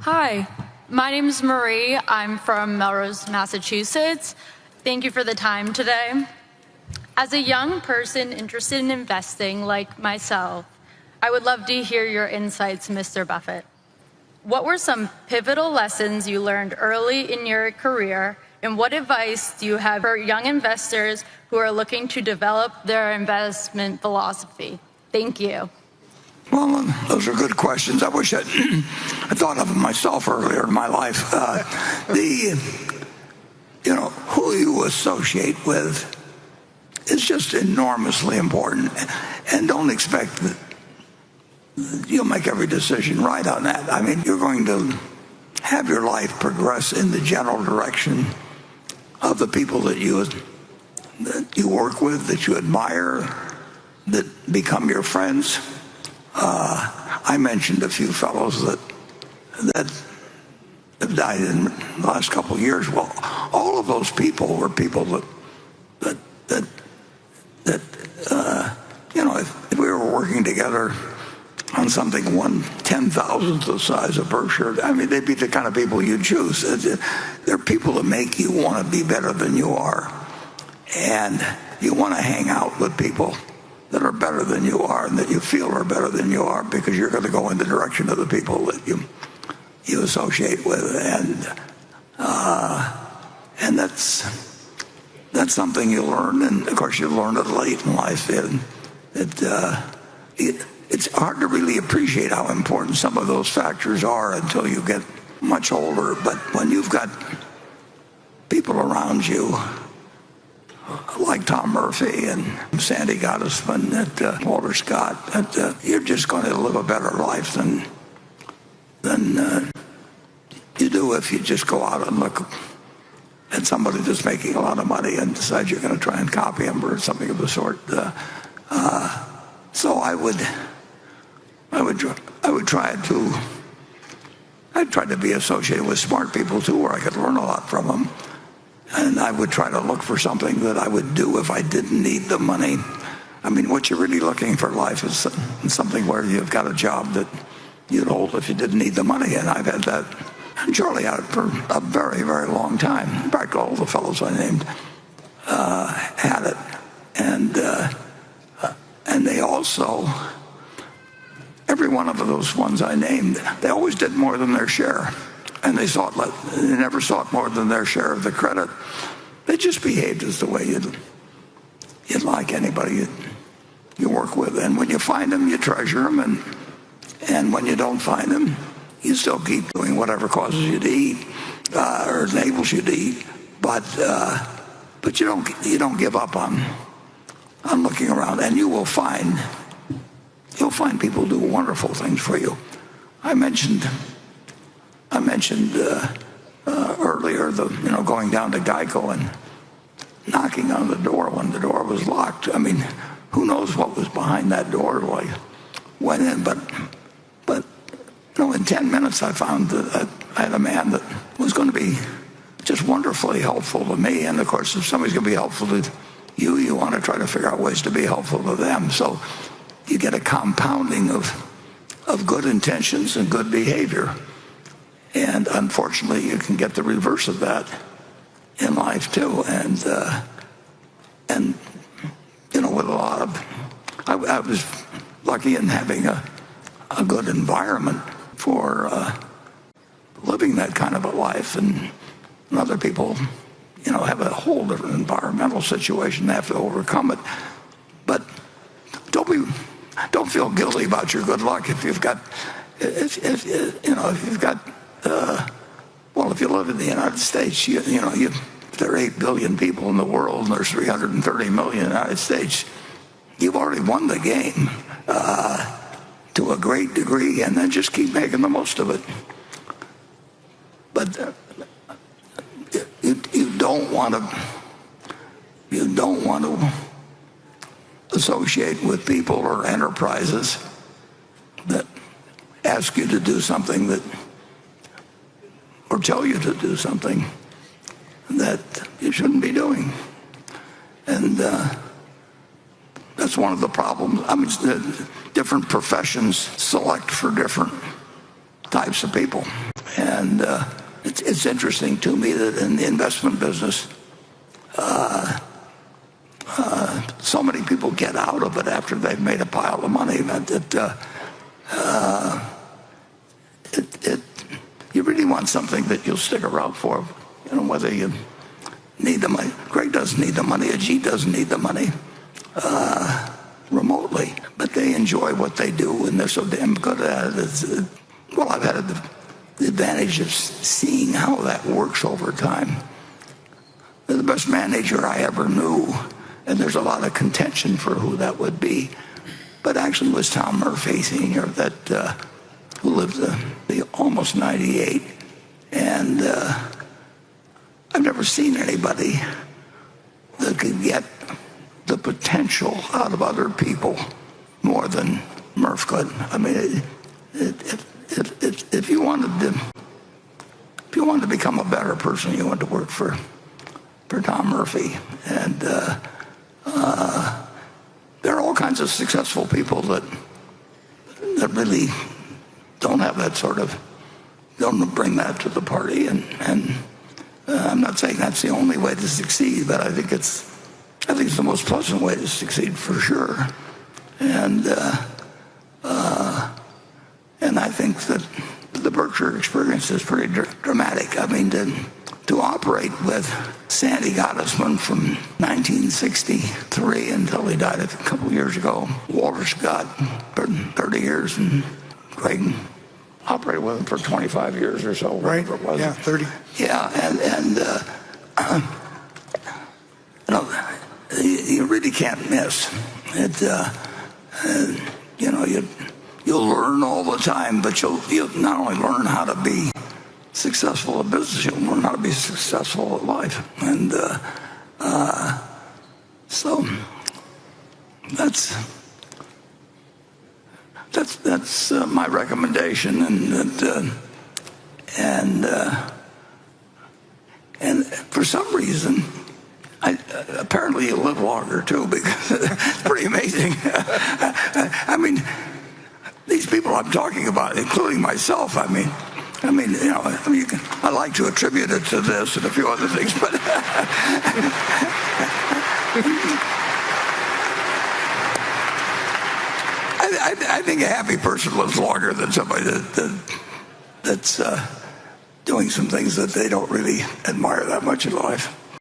Hi, my name is Marie. I'm from Melrose, Massachusetts. Thank you for the time today. As a young person interested in investing like myself, I would love to hear your insights, Mr. Buffett. What were some pivotal lessons you learned early in your career, and what advice do you have for young investors who are looking to develop their investment philosophy? Thank you. Well, those are good questions. I wish I thought of them myself earlier in my life. Who you associate with is just enormously important, and don't expect that you'll make every decision right on that. I mean, you're going to have your life progress in the general direction of the people that you work with, that you admire, that become your friends. I mentioned a few fellows that have died in the last couple of years. Well, all of those people were people that if we were working together on something 1/10,000th the size of Berkshire, I mean, they'd be the kind of people you'd choose. They're people that make you want to be better than you are, and you want to hang out with people that are better than you are and that you feel are better than you are, because you're going to go in the direction of the people that you associate with, and that's something you learn, and of course you learn it late in life. It's hard to really appreciate how important some of those factors are until you get much older. But when you've got people around you like Tom Murphy and Sandy Gottesman, Walter Scott, you're just going to live a better life than you do if you just go out and look at somebody that's making a lot of money and decide you're going to try and copy him or something of the sort. So I'd try to be associated with smart people too, where I could learn a lot from them. And I would try to look for something that I would do if I didn't need the money. I mean, what you're really looking for in life is something where you've got a job that you'd hold if you didn't need the money. And I've had that. And Charlie had it for a very, very long time. In fact, all the fellows I named had it. And they also, every one of those ones I named, they always did more than their share. And they never sought more than their share of the credit. They just behaved as the way you'd like anybody you work with. And when you find them, you treasure them. And when you don't find them, you still keep doing whatever causes you to eat or enables you to eat. But you don't give up on looking around. And you'll find people do wonderful things for you. I mentioned earlier going down to Geico and knocking on the door when the door was locked. I mean, who knows what was behind that door? I went in, but in 10 minutes I found that I had a man that was going to be just wonderfully helpful to me. And of course, if somebody's going to be helpful to you, you want to try to figure out ways to be helpful to them. So you get a compounding of good intentions and good behavior. And unfortunately, you can get the reverse of that in life too. And with a lot of, I was lucky in having a good environment for living that kind of a life. And other people, have a whole different environmental situation. They have to overcome it. But don't feel guilty about your good luck if you've got, if you live in the United States, there are 8 billion people in the world and there's 330 million in the United States. You've already won the game to a great degree, and then just keep making the most of it. But you don't want to associate with people or enterprises that ask you to do something or tell you to do something that you shouldn't be doing. And that's one of the problems. I mean, different professions select for different types of people. And it's interesting to me that in the investment business, so many people get out of it after they've made a pile of money. You really want something that you'll stick around for, whether you need the money. Greg doesn't need the money, Ajit doesn't need the money remotely, but they enjoy what they do, and they're so damn good at it. I've had the advantage of seeing how that works over time. They're the best manager I ever knew, and there's a lot of contention for who that would be. But actually it was Tom Murphy Sr. Who lived almost 98. And I've never seen anybody that could get the potential out of other people more than Murph could. I mean, if you wanted to become a better person, you went to work for Tom Murphy. And there are all kinds of successful people that really don't have that don't bring that to the party. And I'm not saying that's the only way to succeed, but I think it's the most pleasant way to succeed for sure. And I think that the Berkshire experience is pretty dramatic. I mean, to operate with Sandy Gottesman from 1963 until he died a couple of years ago, Walter Scott for 30 years, and Craig operated with him for 25 years or so. Right, it was. yeah, 30. Yeah, you really can't miss it. You'll learn all the time, but you'll not only learn how to be successful at business, you'll learn how to be successful at life. And so that's my recommendation. And for some reason, apparently you live longer too, because it's pretty amazing. I mean, these people I'm talking about, including myself, I like to attribute it to this and a few other things, but I think a happy person lives longer than somebody that's doing some things that they don't really admire that much in life.